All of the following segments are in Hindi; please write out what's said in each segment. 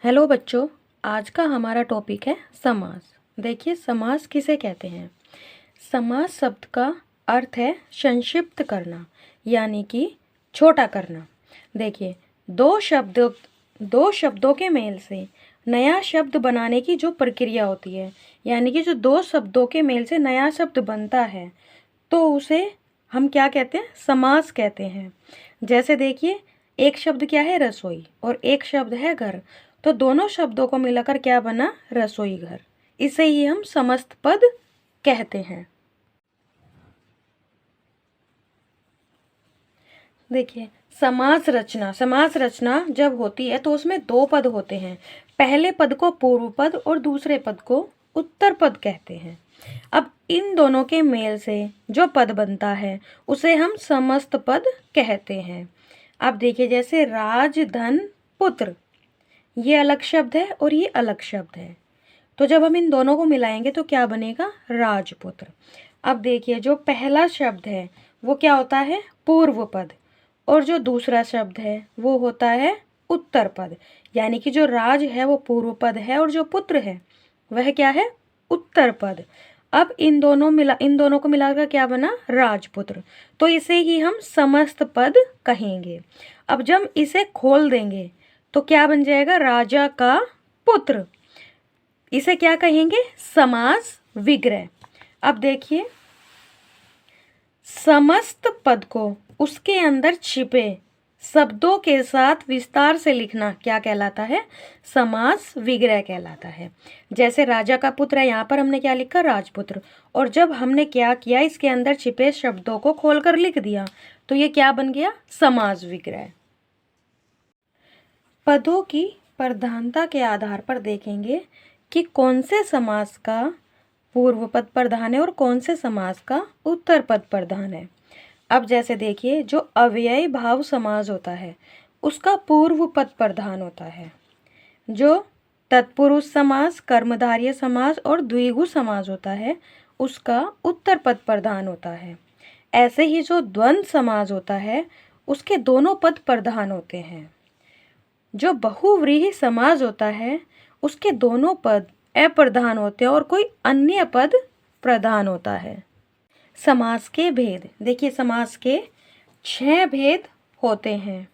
हेलो बच्चों, आज का हमारा टॉपिक है समास। देखिए, समास किसे कहते हैं। समास शब्द का अर्थ है संक्षिप्त करना, यानी कि छोटा करना। देखिए, दो शब्दों के मेल से नया शब्द बनाने की जो प्रक्रिया होती है, यानी कि जो दो शब्दों के मेल से नया शब्द बनता है, तो उसे हम क्या कहते हैं, समास कहते हैं। जैसे देखिए, एक शब्द क्या है, रसोई, और एक शब्द है घर, तो दोनों शब्दों को मिलाकर क्या बना, रसोई घर। इसे ही हम समस्त पद कहते हैं। देखिए, समास रचना जब होती है तो उसमें दो पद होते हैं। पहले पद को पूर्व पद और दूसरे पद को उत्तर पद कहते हैं। अब इन दोनों के मेल से जो पद बनता है उसे हम समस्त पद कहते हैं। अब देखिए, जैसे राज, धन, पुत्र, ये अलग शब्द है और ये अलग शब्द है, तो जब हम इन दोनों को मिलाएंगे तो क्या बनेगा, राजपुत्र। अब देखिए, जो पहला शब्द है वो क्या होता है, पूर्व पद, और जो दूसरा शब्द है वो होता है उत्तर पद। यानी कि जो राज है वो पूर्व पद है और जो पुत्र है वह क्या है, उत्तर पद। अब इन दोनों को मिलाकर क्या बना, राजपुत्र। तो इसे ही हम समस्त पद कहेंगे। अब जब इसे खोल देंगे तो क्या बन जाएगा, राजा का पुत्र। इसे क्या कहेंगे, समास विग्रह। अब देखिए, समस्त पद को उसके अंदर छिपे शब्दों के साथ विस्तार से लिखना क्या कहलाता है, समास विग्रह कहलाता है। जैसे राजा का पुत्र है, यहाँ पर हमने क्या लिखा, राजपुत्र, और जब हमने क्या किया, इसके अंदर छिपे शब्दों को खोलकर लिख दिया, तो ये क्या बन गया, समास विग्रह। पदों की प्रधानता के आधार पर देखेंगे कि कौन से समास का पूर्व पद प्रधान है और कौन से समास का उत्तर पद प्रधान है। अब जैसे देखिए, जो अव्ययी भाव समास होता है उसका पूर्व पद प्रधान होता है। जो तत्पुरुष समास, कर्मधारय समास और द्विगु समास होता है उसका उत्तर पद प्रधान होता है। ऐसे ही जो द्वंद्व समास होता है उसके दोनों पद प्रधान होते हैं। जो बहुव्रीहि समास होता है उसके दोनों पद अप्रधान होते हैं और कोई अन्य पद प्रधान होता है। समास के भेद देखिए, समास के 6 भेद होते हैं।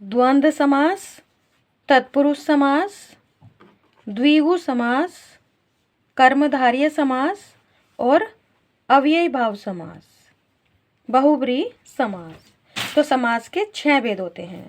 द्वंद्व समास, तत्पुरुष समास, द्विगु समास, कर्मधारय समास और अव्ययी भाव समास, बहुव्रीहि समास। तो समास के 6 भेद होते हैं।